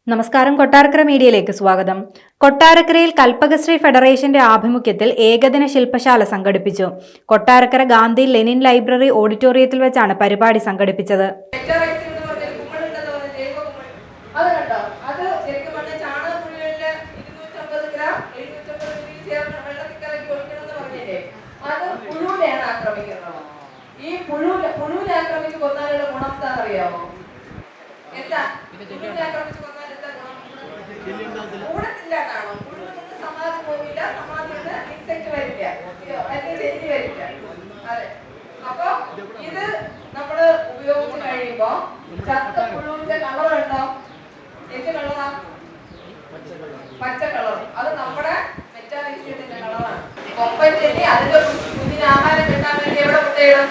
നമസ്കാരം. കൊട്ടാരക്കര മീഡിയയിലേക്ക് സ്വാഗതം. കൊട്ടാരക്കരയിൽ കൽപ്പകശ്രീ ഫെഡറേഷന്റെ ആഭിമുഖ്യത്തിൽ ഏകദിന ശില്പശാല സംഘടിപ്പിച്ചു. കൊട്ടാരക്കര ഗാന്ധി ലെനിൻ ലൈബ്രറി ഓഡിറ്റോറിയത്തിൽ വെച്ചാണ് പരിപാടി സംഘടിപ്പിച്ചത്. ഈ പുഴുവിനെ ആക്രമിച്ച് കൊന്നാലുള്ള ഗുണം എന്താണെന്നറിയാമോ? എന്താ കൂടത്തില്ലാതാണോ? പുഴുവിന് സമാധി പോവില്ല, സമാധിയിൽ ഇൻസെക്ട് വരില്ല, ചെല്ലി വരില്ല. അതെ. അപ്പൊ ഇത് നമ്മള് ഉപയോഗിച്ച് കഴിയുമ്പോ ചത്ത പുഴുവിന്റെ കളറുണ്ടോ? എന്ത് കളറാ? പച്ച കളർ. അത് നമ്മുടെ മെറ്റാലിക്സിയത്തിന്റെ കളറാണ്. കൊമ്പൻ ചെല്ലി അതിന്റെ കുഞ്ഞിന് ആഹാരം കിട്ടാൻ വേണ്ടി എവിടെ മുട്ടയിടും?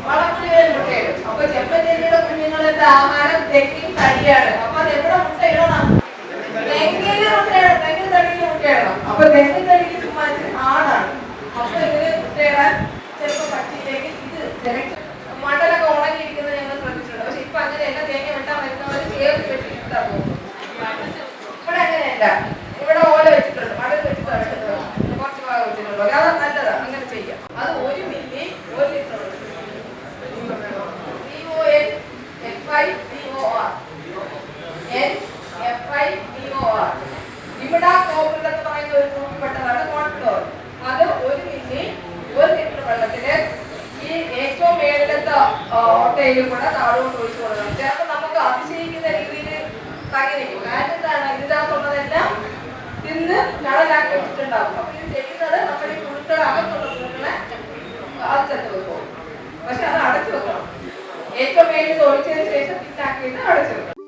വളക്കുഴികളിൽ മുട്ടയിടും. അപ്പൊ ചെമ്പൻ ചെല്ലിയുടെ കുഞ്ഞുങ്ങളുടെ ആഹാരം തെങ്ങിൻ തടിയാണ്. അപ്പൊ അത് എവിടെ മുട്ടയിടണം? തെങ്ങിന് മുട്ടയിടണം. തെങ്ങിൻ തടിയിൽ മുട്ടയിടണം. അപ്പൊ തെങ്ങിൻ തടിയിൽ ചുമ്മാ ആടാണ്. അപ്പൊ ഇതിന് മുട്ടയിടാൻ ചിലപ്പോ പറ്റിയില്ലെങ്കിൽ ഇത് സെലക്ട് മടലൊക്കെ ഉണങ്ങിയിരിക്കുന്നത് ഞങ്ങൾ ശ്രദ്ധിച്ചിട്ടുണ്ട്. പക്ഷെ ഇപ്പൊ അങ്ങനെയല്ല. തേങ്ങ വെട്ടാൻ വരുന്നവർ ചേർത്ത് വെട്ടിട്ടാ പോകും. ഇവിടെ അങ്ങനെയല്ല. ഇവിടെ ഓല വെച്ചിട്ടുണ്ട്, മടൽ വെച്ചിട്ട് കുറച്ച് ഭാഗം വെച്ചിട്ടുണ്ടോ? അത് നല്ലതാണ്, അങ്ങനെ ചെയ്യാം. അത് 1 മില്ലി 1 ലിറ്റർ ഇവിടെ കോപ്പർ എന്ന് പറയുന്ന ഒരു ഗ്രൂപ്പിൽപ്പെട്ടതാണ് കോൺഫ്ലോർ. അത് 1 മില്ലി 1 ലിറ്റർ വെള്ളത്തില് ഈ ഏറ്റവും മേളിലത്തെ ഓട്ടയിലും കൂടെ താഴോട്ട് ഒഴിച്ചു കൊടുക്കണം. ചിലപ്പോൾ നമുക്ക് അതിശയിക്കുന്ന രീതിയിൽ തങ്ങി നിൽക്കും. കാരണം എന്താണ്? ഇതിനകത്തുള്ളതെല്ലാം തിന്ന് കടലാക്കി വെച്ചിട്ടുണ്ടാവും. അപ്പൊ ഇത് ചെയ്യുന്നത് നമ്മുടെ ഈ പുഴുക്കളെ അകത്തുള്ള പുഴുക്കളെ അടച്ചു വെക്കും. പക്ഷെ അത് അടച്ചു വെക്കണം. ഏറ്റവും മേളിൽ ഒഴിച്ചതിന് ശേഷം പിന്നാക്കിയിട്ട് അടച്ചു വെക്കണം.